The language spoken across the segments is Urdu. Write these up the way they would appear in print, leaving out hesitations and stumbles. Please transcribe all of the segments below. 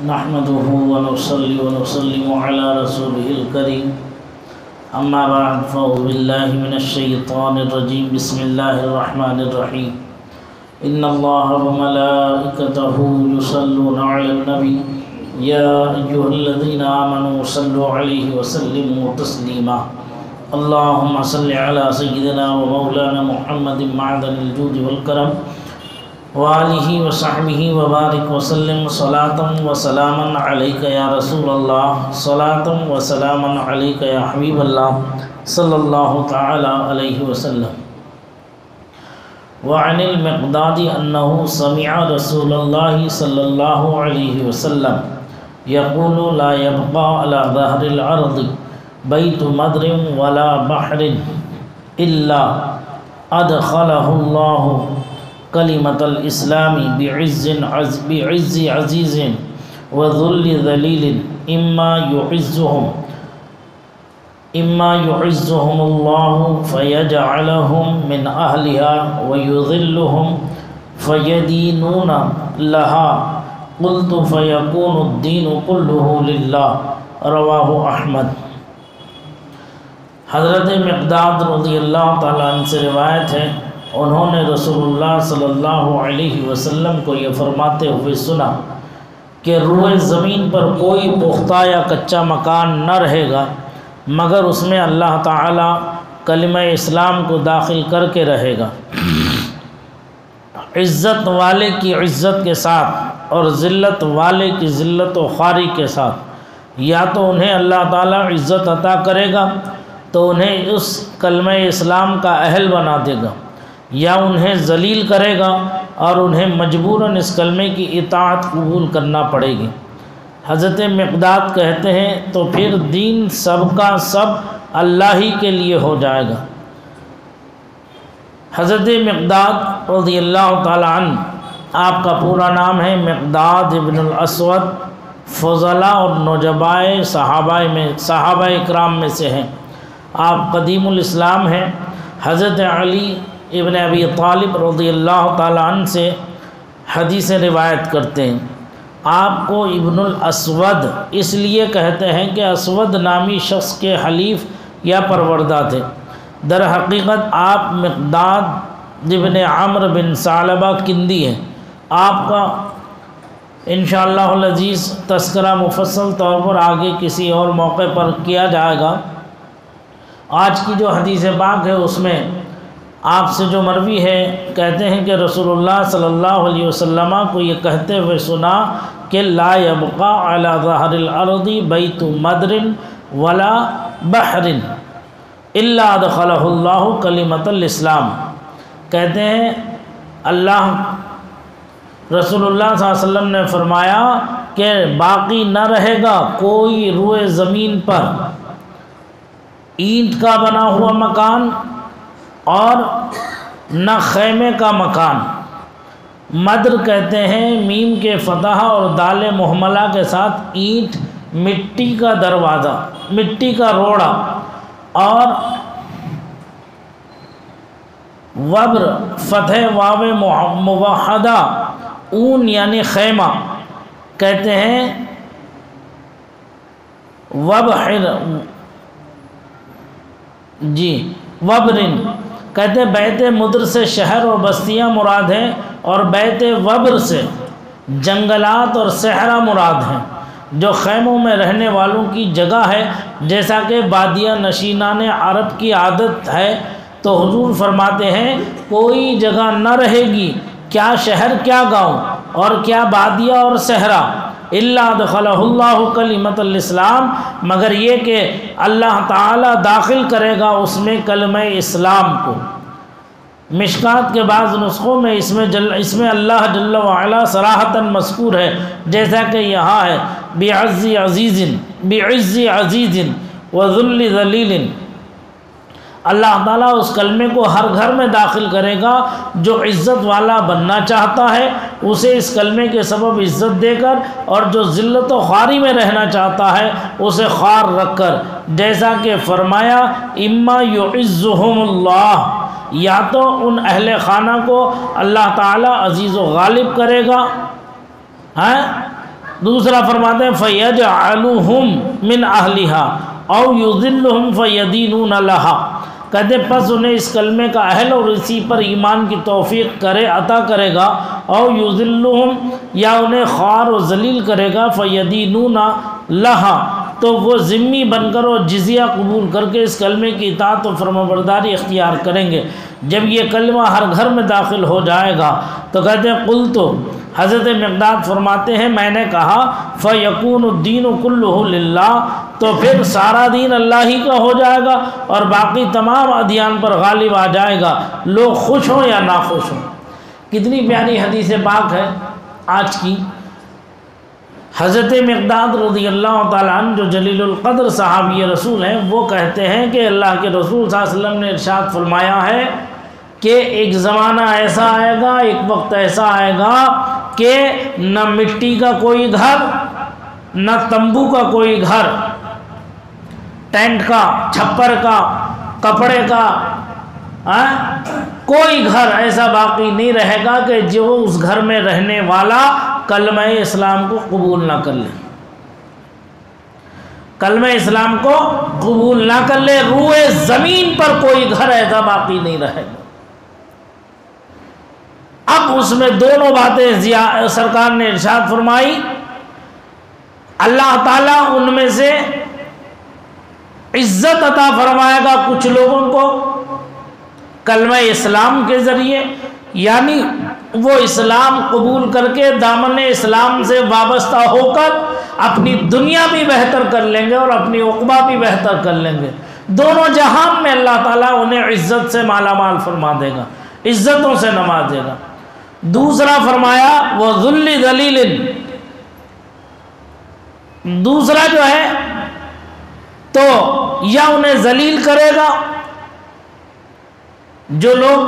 نحمده ونصلي ونسلم على رسوله الكريم أما بعد فأعوذ بالله من الشيطان الرجيم بسم الله الرحمن الرحيم إن الله وملائكته يصلون على النبي يا أيها الذين آمنوا صلوا عليه وسلموا تسليما اللهم صل على سيدنا ومولانا محمد معدن الجود والكرم وآلہ وصحبہ وبارک وسلم صلاۃ وسلاما علیک یا رسول اللہ صلاۃ وسلاما علیک یا حبیب اللہ صلی اللہ تعالی علیہ وسلم وعن المقداد انہ سمع رسول اللہ صلی اللہ علیہ وسلم یقول لا يبقى على ظہر الارض بیت مدر ولا بحر الا ادخلہ اللہ کلمۃ الاسلام بعز عزیز وذل ذلیل اما يعزهم اللہ فیجعلهم من اہلها ویذلهم فیدینون لها قلت فیکون الدین کلہ للہ رواہ احمد۔ حضرت مقداد رضی اللہ تعالیٰ عنہ سے روایت ہے، انہوں نے رسول اللہ صلی اللہ علیہ وسلم کو یہ فرماتے ہوئے سنا کہ روئے زمین پر کوئی پختہ یا کچا مکان نہ رہے گا مگر اس میں اللہ تعالی کلمہ اسلام کو داخل کر کے رہے گا، عزت والے کی عزت کے ساتھ اور ذلت والے کی ذلت و خواری کے ساتھ۔ یا تو انہیں اللہ تعالی عزت عطا کرے گا تو انہیں اس کلمہ اسلام کا اہل بنا دے گا، یا انہیں ذلیل کرے گا اور انہیں مجبوراً اس کلمے کی اطاعت قبول کرنا پڑے گی۔ حضرت مقداد کہتے ہیں تو پھر دین سب کا سب اللہ ہی کے لیے ہو جائے گا۔ حضرت مقداد رضی اللہ تعالی عنہ، آپ کا پورا نام ہے مقداد ابن الاسود، فضلاء اور نجبائے صحابہ اکرام میں سے ہیں۔ آپ قدیم الاسلام ہیں۔ حضرت علی ابن ابی طالب رضی اللہ تعالیٰ عنہ سے حدیث روایت کرتے ہیں۔ آپ کو ابن الاسود اس لیے کہتے ہیں کہ اسود نامی شخص کے حلیف یا پروردہ تھے۔ در حقیقت آپ مقداد ابن عمرو بن ثعلبہ کندی ہیں۔ آپ کا انشاءاللہ العزیز تذکرہ مفصل طور پر آگے کسی اور موقع پر کیا جائے گا۔ آج کی جو حدیث پاک ہے اس میں آپ سے جو مروی ہے، کہتے ہیں کہ رسول اللہ صلی اللہ علیہ وسلم کو یہ کہتے ہوئے سنا کہ لا يبقى على ظہر الارض بیت مدر ولا بحر الا ادخلہ اللہ کلمۃ الاسلام۔ کہتے ہیں رسول اللہ صلی اللہ علیہ وسلم نے فرمایا کہ باقی نہ رہے گا کوئی روئے زمین پر اینٹ کا بنا ہوا مکان اور نہ خیمے کا مکان۔ مدر کہتے ہیں میم کے فتح اور دال محملہ کے ساتھ اینٹ، مٹی کا دروازہ، مٹی کا روڑا، اور وبر فتح واو موحدہ اون یعنی خیمہ کہتے ہیں۔ وبرن کہتے ہیں بیت مدر سے شہر اور بستیاں مراد ہیں، اور بیت وبر سے جنگلات اور صحرا مراد ہیں، جو خیموں میں رہنے والوں کی جگہ ہے، جیسا کہ بادیہ نشینان عرب کی عادت ہے۔ تو حضور فرماتے ہیں کوئی جگہ نہ رہے گی، کیا شہر کیا گاؤں اور کیا بادیہ اور صحرا، الا ادخلہ اللہ کلمۃ الاسلام، مگر یہ کہ اللہ تعالی داخل کرے گا اس میں کلمہ اسلام کو۔ مشکات کے بعض نسخوں میں اس میں اللہ جل وعلا صراحتاً مذکور ہے، جیسا کہ یہاں ہے بعز عزیز وذل ذلیل۔ اللہ تعالیٰ اس کلمے کو ہر گھر میں داخل کرے گا، جو عزت والا بننا چاہتا ہے اسے اس کلمے کے سبب عزت دے کر، اور جو ذلت و خواری میں رہنا چاہتا ہے اسے خوار رکھ کر، جیسا کہ فرمایا اما یعزهم اللہ، یا تو ان اہل خانہ کو اللہ تعالیٰ عزیز و غالب کرے گا، دوسرا فرماتے ہیں فَيَجْعَلُهُمْ مِنْ أَهْلِهَا أَوْ يُذِلُّهُمْ فَيَدِينُونَ لَهَا، کہتے پس انہیں اس کلمے کا اہل اور اسی پر ایمان کی توفیق کرے عطا کرے گا، او یذلہم، یا انہیں خوار و ذلیل کرے گا، فیدینون لہا، تو وہ ذمی بن کر اور جزیہ قبول کر کے اس کلمے کی اطاعت و فرمانبرداری اختیار کریں گے۔ جب یہ کلمہ ہر گھر میں داخل ہو جائے گا تو کہتے ہیں قلت، حضرت مقداد فرماتے ہیں میں نے کہا فَيَكُونُ الدِّينُ كُلُّهُ لِلَّهِ، تو پھر سارا دین اللہ ہی کا ہو جائے گا اور باقی تمام ادیان پر غالب آ جائے گا، لوگ خوش ہوں یا ناخوش ہوں۔ کتنی پیاری حدیث پاک ہے آج کی۔ حضرت مقداد رضی اللہ تعالیٰ عنہ جو جلیل القدر صحابی رسول ہیں، وہ کہتے ہیں کہ اللہ کے رسول صلی اللہ علیہ وسلم نے ارشاد فرمایا ہے کہ ایک زمانہ ایسا آئے گا، ایک وقت ایسا آئے گا کہ نہ مٹی کا کوئی گھر، نہ تمبو کا کوئی گھر، ٹینٹ کا، چھپر کا، کپڑے کا، کوئی گھر ایسا باقی نہیں رہے گا کہ جو اس گھر میں رہنے والا کلمہ اسلام کو قبول نہ کر لے، کلمہ اسلام کو قبول نہ کر لے۔ روئے زمین پر کوئی گھر ایسا باقی نہیں رہے گا۔ اب اس میں دونوں باتیں سرکار نے ارشاد فرمائی، اللہ تعالیٰ ان میں سے عزت عطا فرمائے گا کچھ لوگوں کو کلمہ اسلام کے ذریعے، یعنی وہ اسلام قبول کر کے دامن اسلام سے وابستہ ہو کر اپنی دنیا بھی بہتر کر لیں گے اور اپنی عقبہ بھی بہتر کر لیں گے۔ دونوں جہان میں اللہ تعالیٰ انہیں عزت سے مالا مال فرما دے گا، عزتوں سے نوازے گا۔ دوسرا فرمایا وہ ذل ذلیل، دوسرا جو ہے تو یا انہیں ذلیل کرے گا، جو لوگ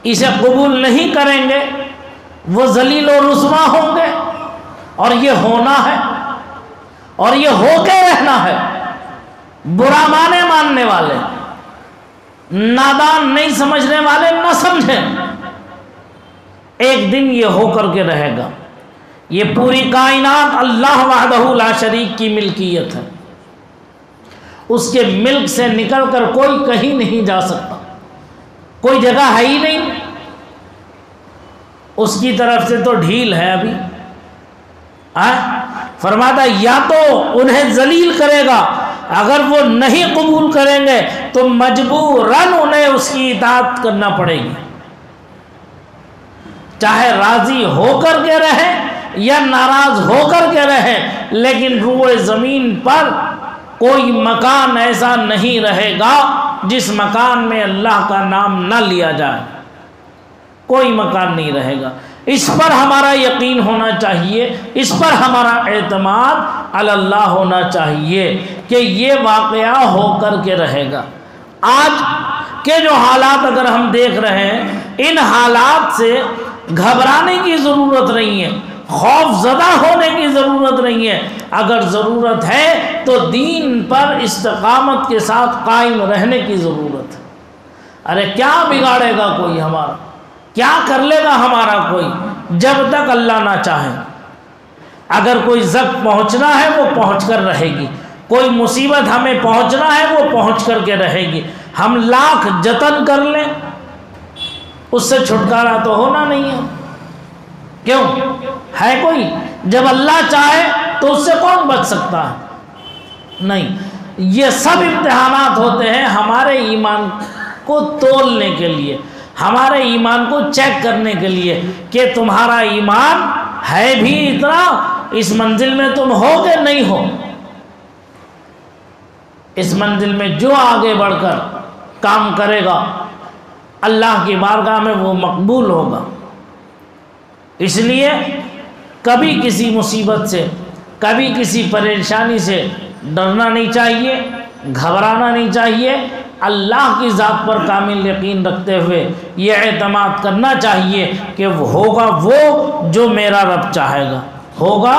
اسے قبول نہیں کریں گے وہ ذلیل و رسوا ہوں گے، اور یہ ہونا ہے اور یہ ہو کے رہنا ہے۔ برا مانے ماننے والے، نادان نہیں سمجھنے والے نہ سمجھیں، ایک دن یہ ہو کر کے رہے گا۔ یہ پوری کائنات اللہ وحدہ لا شریک کی ملکیت ہے، اس کے ملک سے نکل کر کوئی کہیں نہیں جا سکتا، کوئی جگہ ہے ہی نہیں، اس کی طرف سے تو ڈھیل ہے ابھی۔ فرماتا یا تو انہیں ذلیل کرے گا، اگر وہ نہیں قبول کریں گے تو مجبوراً انہیں اس کی اطاعت کرنا پڑے گی، چاہے راضی ہو کر کے رہے یا ناراض ہو کر کے رہے، لیکن روئے زمین پر کوئی مکان ایسا نہیں رہے گا جس مکان میں اللہ کا نام نہ لیا جائے، کوئی مکان نہیں رہے گا۔ اس پر ہمارا یقین ہونا چاہیے، اس پر ہمارا اعتماد علی اللہ ہونا چاہیے کہ یہ واقعہ ہو کر کے رہے گا۔ آج کے جو حالات اگر ہم دیکھ رہے ہیں، ان حالات سے گھبرانے کی ضرورت نہیں ہے، خوف زدہ ہونے کی ضرورت نہیں ہے۔ اگر ضرورت ہے تو دین پر استقامت کے ساتھ قائم رہنے کی ضرورت ہے۔ ارے کیا بگاڑے گا کوئی ہمارا، کیا کر لے گا ہمارا کوئی، جب تک اللہ نہ چاہے۔ اگر کوئی زخم پہنچنا ہے وہ پہنچ کر رہے گی، کوئی مصیبت ہمیں پہنچنا ہے وہ پہنچ کر کے رہے گی، ہم لاکھ جتن کر لیں اس سے چھٹکارا تو ہونا نہیں ہے۔ کیوں ہے کوئی؟ جب اللہ چاہے تو اس سے کون بچ سکتا ہے؟ نہیں۔ یہ سب امتحانات ہوتے ہیں ہمارے ایمان کو تولنے کے لیے، ہمارے ایمان کو چیک کرنے کے لیے کہ تمہارا ایمان ہے بھی اتنا، اس منزل میں تم ہو کہ نہیں ہو۔ اس منزل میں جو آگے بڑھ کر کام کرے گا اللہ کی بارگاہ میں وہ مقبول ہوگا۔ اس لیے کبھی کسی مصیبت سے، کبھی کسی پریشانی سے ڈرنا نہیں چاہیے، گھبرانا نہیں چاہیے۔ اللہ کی ذات پر کامل یقین رکھتے ہوئے یہ اعتماد کرنا چاہیے کہ ہوگا وہ جو میرا رب چاہے گا، ہوگا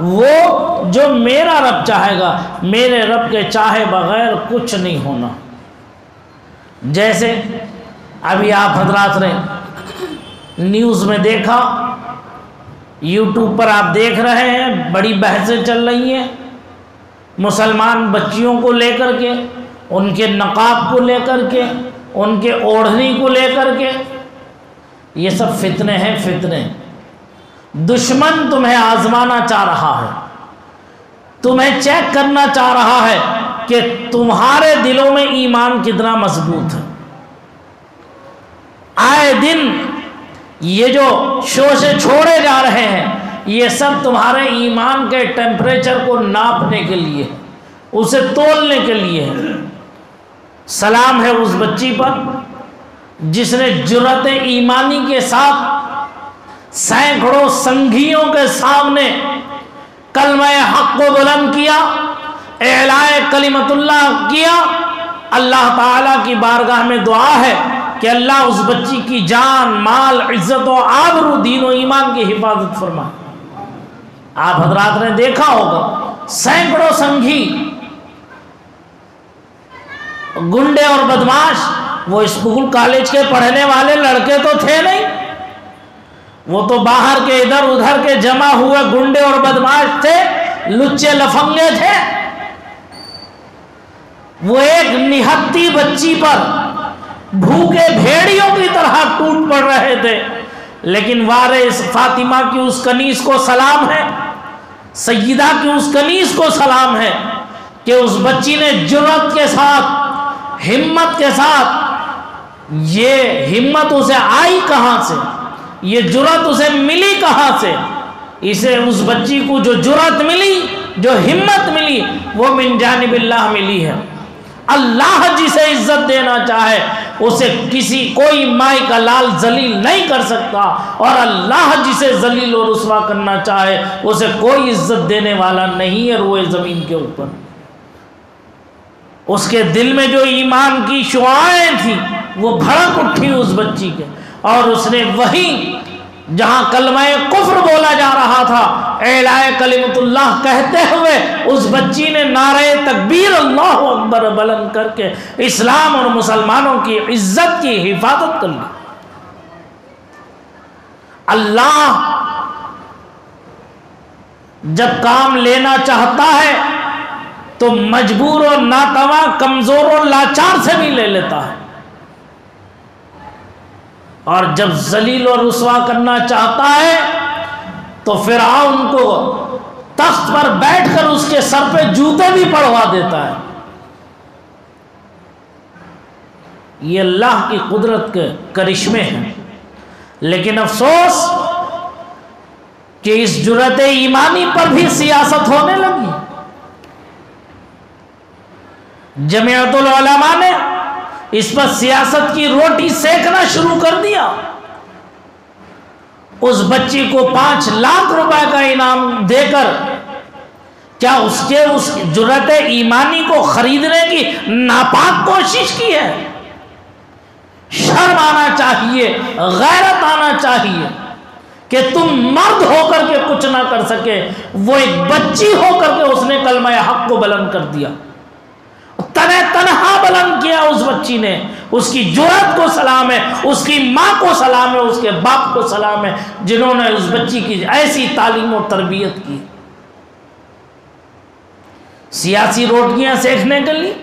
وہ جو میرا رب چاہے گا، میرے رب کے چاہے بغیر کچھ نہیں ہونا۔ جیسے ابھی آپ حضرات نے نیوز میں دیکھا یوٹیوب پر آپ دیکھ رہے ہیں بڑی بحثیں چل رہی ہیں مسلمان بچیوں کو لے کر کے، ان کے نقاب کو لے کر کے، ان کے اوڑھنی کو لے کر کے۔ یہ سب فتنے ہیں، فتنے۔ دشمن تمہیں آزمانا چاہ رہا ہے، تمہیں چیک کرنا چاہ رہا ہے کہ تمہارے دلوں میں ایمان کتنا مضبوط ہے۔ آئے دن یہ جو شوشے چھوڑے جا رہے ہیں، یہ سب تمہارے ایمان کے ٹیمپریچر کو ناپنے کے لیے، اسے تولنے کے لیے ہے۔ سلام ہے اس بچی پر جس نے جرأت ایمانی کے ساتھ سینکڑوں سنگھیوں کے سامنے کلمہ حق کو بلند کیا، اعلاء کلمت اللہ کیا۔ اللہ تعالیٰ کی بارگاہ میں دعا ہے کہ اللہ اس بچی کی جان، مال، عزت و آبرو، دین و ایمان کی حفاظت فرمائے۔ آپ حضرات نے دیکھا ہوگا سینکڑوں سنگھی، گنڈے اور بدماش، وہ اسکول کالج کے پڑھنے والے لڑکے تو تھے نہیں، وہ تو باہر کے ادھر ادھر کے جمع ہوئے گنڈے اور بدماش تھے، لچے لفنگے تھے۔ وہ ایک نہتی بچی پر بھوکے بھیڑیوں کی طرح ٹوٹ پڑ رہے تھے، لیکن وارث فاطمہ کی اس کنیز کو سلام ہے، سیدہ کی اس کنیز کو سلام ہے کہ اس بچی نے جرأت کے ساتھ، ہمت کے ساتھ، یہ ہمت اسے آئی کہاں سے، یہ جرأت اسے ملی کہاں سے؟ اسے، اس بچی کو جو جرأت ملی، جو ہمت ملی، وہ من جانب اللہ ملی ہے۔ اللہ جسے عزت دینا چاہے اسے کوئی مائی کا لال ذلیل نہیں کر سکتا، اور اللہ جسے ذلیل و رسوا کرنا چاہے اسے کوئی عزت دینے والا نہیں ہے روئے زمین کے اوپر۔ اس کے دل میں جو ایمان کی شعاعیں تھیں وہ بھڑک اٹھی اس بچی کے، اور اس نے وہیں جہاں کلمہ کفر بولا جا رہا تھا، اعلاء کلمت اللہ کہتے ہوئے اس بچی نے نعرہ تکبیر اللہ اکبر بلند کر کے اسلام اور مسلمانوں کی عزت کی حفاظت کر لی۔ اللہ جب کام لینا چاہتا ہے تو مجبور و ناتواں، کمزور و لاچار سے بھی لے لیتا ہے، اور جب ذلیل و رسوا کرنا چاہتا ہے تو فرعون کو تخت پر بیٹھ کر اس کے سر پہ جوتے بھی پڑوا دیتا ہے۔ یہ اللہ کی قدرت کے کرشمے ہیں، لیکن افسوس کہ اس جرأت ایمانی پر بھی سیاست ہونے لگی۔ جمعیت العلماء نے اس پر سیاست کی روٹی سیکنا شروع کر دیا۔ اس بچی کو 5 لاکھ روپے کا انعام دے کر کیا اس جرأت ایمانی کو خریدنے کی ناپاک کوشش کی ہے؟ شرم آنا چاہیے، غیرت آنا چاہیے کہ تم مرد ہو کر کے کچھ نہ کر سکے، وہ ایک بچی ہو کر کے اس نے کلمہ حق کو بلند کر دیا، تنہا بلند کیا اس بچی نے۔ اس کی جرأت کو سلام ہے، اس کی ماں کو سلام ہے، اس کے باپ کو سلام ہے جنہوں نے اس بچی کی ایسی تعلیم و تربیت کی۔ سیاسی روٹیاں سیکھنے کے لیے،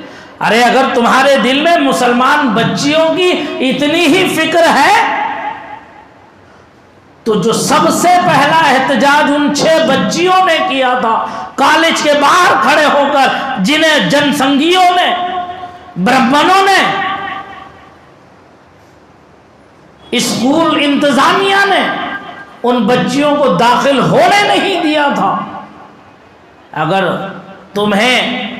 ارے اگر تمہارے دل میں مسلمان بچیوں کی اتنی ہی فکر ہے تو جو سب سے پہلا احتجاج ان 6 بچیوں نے کیا تھا کالج کے باہر کھڑے ہو کر، جنہیں جن سنگھیوں نے، برہمنوں نے، اسکول انتظامیہ نے ان بچیوں کو داخل ہونے نہیں دیا تھا، اگر تمہیں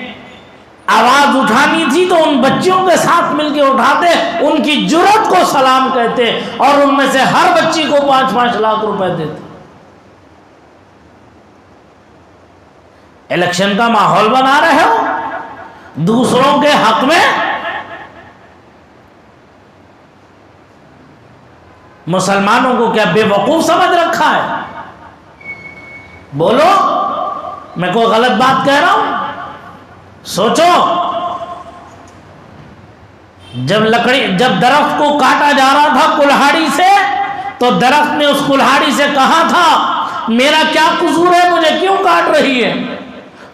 آواز اٹھانی تھی تو ان بچیوں کے ساتھ مل کے اٹھاتے، ان کی جرأت کو سلام کہتے، اور ان میں سے ہر بچی کو 5-5 لاکھ روپے دیتے۔ الیکشن کا ماحول بنا رہے ہو دوسروں کے حق میں، مسلمانوں کو کیا بے وقوف سمجھ رکھا ہے؟ بولو، میں کوئی غلط بات کہہ رہا ہوں؟ سوچو، جب درخت کو کاٹا جا رہا تھا کلہاڑی سے، تو درخت نے اس کلہاڑی سے کہا تھا میرا کیا قصور ہے، مجھے کیوں کاٹ رہی ہے؟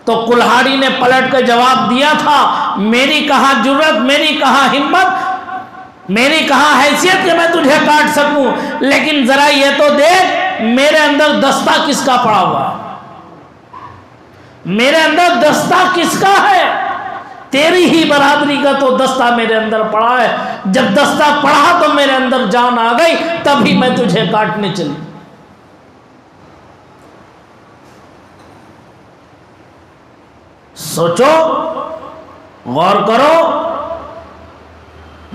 تو کلہاڑی نے پلٹ کر جواب دیا تھا، میری کہاں جرت، میری کہاں ہمت، میری کہاں حیثیت کہ میں تجھے کاٹ سکوں، لیکن ذرا یہ تو دیکھ میرے اندر دستہ کس کا پڑا ہوا ہے، میرے اندر دستہ کس کا ہے؟ تیری ہی برادری کا تو دستہ میرے اندر پڑا ہے، جب دستہ پڑا تو میرے اندر جان آ گئی، تبھی میں تجھے کاٹنے چلی۔ سوچو، غور کرو،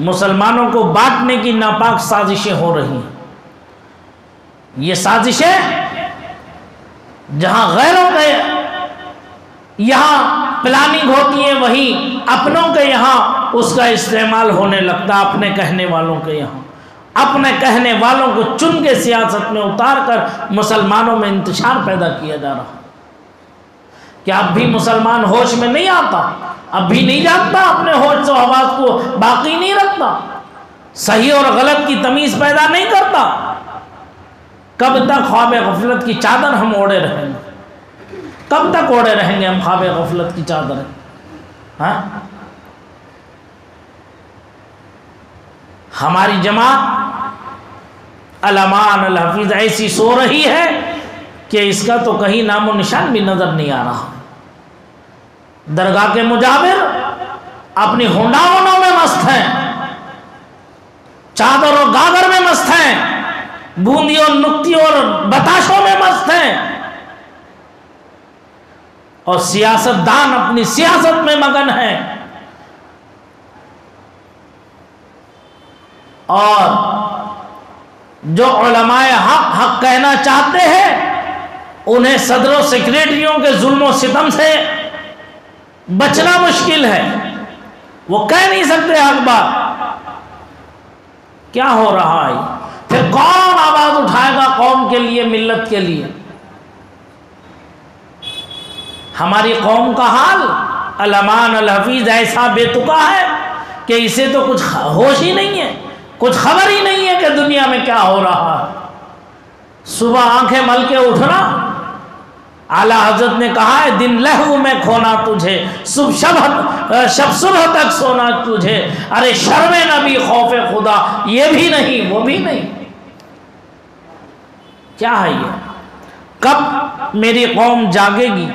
مسلمانوں کو بانٹنے کی ناپاک سازشیں ہو رہی ہیں۔ یہ سازشیں جہاں غیروں کے یہاں پلاننگ ہوتی ہے، وہیں اپنوں کے یہاں اس کا استعمال ہونے لگتا، اپنے کہنے والوں کے یہاں، اپنے کہنے والوں کو چن کے سیاست میں اتار کر مسلمانوں میں انتشار پیدا کیا جا رہا۔ کیا اب بھی مسلمان ہوش میں نہیں آتا؟ اب بھی نہیں جانتا، اپنے ہوش و حواس کو باقی نہیں رکھتا، صحیح اور غلط کی تمیز پیدا نہیں کرتا؟ کب تک خواب غفلت کی چادر ہم اوڑے رہیں گے؟ کب تک اوڑے رہیں گے ہم خواب غفلت کی چادر؟ ہاں، ہماری جماعت الامان الحفیظ ایسی سو رہی ہے کہ اس کا تو کہیں نام و نشان بھی نظر نہیں آ رہا۔ درگاہ کے مجاور اپنی ہونڈاونوں میں مست ہیں، چادر اور گاگر میں مست ہیں، بوندی اور نکتی اور بتاشوں میں مست ہیں، اور سیاست دان اپنی سیاست میں مگن ہیں، اور جو علماء حق حق کہنا چاہتے ہیں انہیں صدر و سیکریٹریوں کے ظلم و ستم سے بچنا مشکل ہے، وہ کہہ نہیں سکتے حق بات۔ کیا ہو رہا ہے؟ پھر کون آواز اٹھائے گا قوم کے لیے، ملت کے لیے؟ ہماری قوم کا حال الامان الحفیظ ایسا بے تکا ہے کہ اسے تو کچھ ہوش ہی نہیں ہے، کچھ خبر ہی نہیں ہے کہ دنیا میں کیا ہو رہا ہے۔ صبح آنکھیں مل کے اٹھنا، اعلیٰ حضرت نے کہا ہے دن لہو میں کھونا تجھے، شب صبح تک سونا تجھے، ارے شرم نبی خوف خدا یہ بھی نہیں وہ بھی نہیں۔ کیا ہے یہ؟ کب میری قوم جاگے گی؟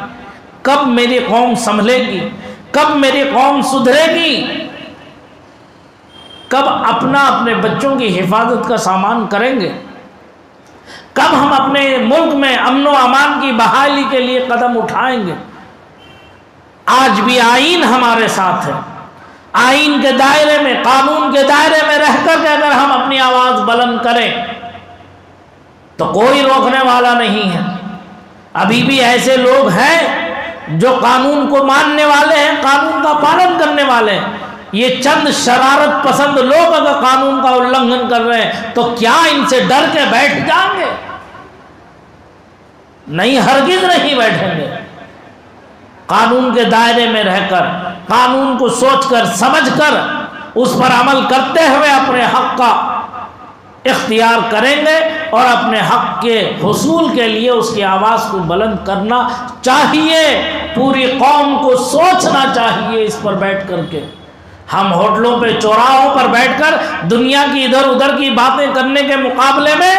کب میری قوم سنبھلے گی؟ کب میری قوم سدھرے گی؟ کب اپنے بچوں کی حفاظت کا سامان کریں گے؟ کب ہم اپنے ملک میں امن و امان کی بحالی کے لیے قدم اٹھائیں گے؟ آج بھی آئین ہمارے ساتھ ہے، آئین کے دائرے میں، قانون کے دائرے میں رہ کر کے اگر ہم اپنی آواز بلند کریں تو کوئی روکنے والا نہیں ہے۔ ابھی بھی ایسے لوگ ہیں جو قانون کو ماننے والے ہیں، قانون کا پالن کرنے والے ہیں۔ یہ چند شرارت پسند لوگ اگر قانون کا النگھن کر رہے ہیں تو کیا ان سے ڈر کے بیٹھ جائیں گے؟ نہیں، ہرگز نہیں بیٹھیں گے۔ قانون کے دائرے میں رہ کر، قانون کو سوچ کر سمجھ کر اس پر عمل کرتے ہوئے اپنے حق کا اختیار کریں گے، اور اپنے حق کے حصول کے لیے اس کی آواز کو بلند کرنا چاہیے۔ پوری قوم کو سوچنا چاہیے اس پر بیٹھ کر کے۔ ہم ہوٹلوں پہ، چوراہوں پر بیٹھ کر دنیا کی ادھر ادھر کی باتیں کرنے کے مقابلے میں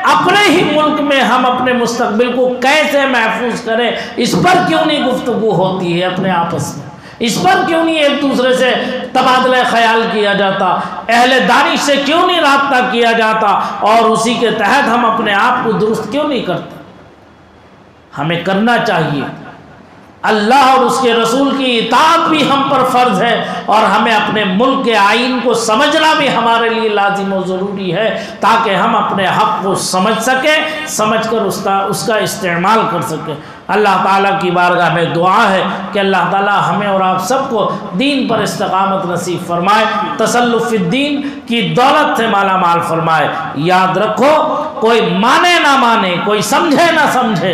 اپنے ہی ملک میں ہم اپنے مستقبل کو کیسے محفوظ کریں، اس پر کیوں نہیں گفتگو ہوتی ہے اپنے آپس میں؟ اس پر کیوں نہیں ایک دوسرے سے تبادلہ خیال کیا جاتا؟ اہل دانش سے کیوں نہیں رابطہ کیا جاتا؟ اور اسی کے تحت ہم اپنے آپ کو درست کیوں نہیں کرتے؟ ہمیں کرنا چاہیے۔ اللہ اور اس کے رسول کی اطاعت بھی ہم پر فرض ہے، اور ہمیں اپنے ملک کے آئین کو سمجھنا بھی ہمارے لیے لازم و ضروری ہے، تاکہ ہم اپنے حق کو سمجھ سکیں، سمجھ کر اس کا استعمال کر سکیں۔ اللہ تعالیٰ کی بارگاہ میں دعا ہے کہ اللہ تعالیٰ ہمیں اور آپ سب کو دین پر استقامت نصیب فرمائے، تسلف فی الدین کی دولت سے مالا مال فرمائے۔ یاد رکھو، کوئی مانے نہ مانے، کوئی سمجھے نہ سمجھے،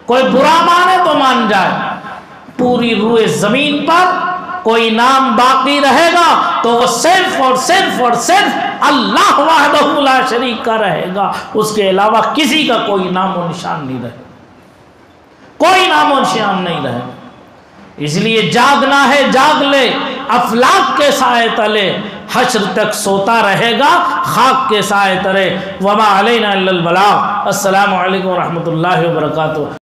کوئی برا مانے تو مان جائے، پوری روئے زمین پر کوئی نام باقی رہے گا تو وہ صرف اور صرف اور صرف اللہ وحدہ لا شریک کا رہے گا، اس کے علاوہ کسی کا کوئی نام و نشان نہیں رہے گا۔ کوئی نام و نشان نہیں رہے گا۔ اس لیے جاگنا ہے، جاگ لے، افلاک کے سائے تلے، حشر تک سوتا رہے گا خاک کے سائے تلے۔ وما علینا الا البلاغ۔ السلام علیکم ورحمۃ اللہ وبرکاتہ۔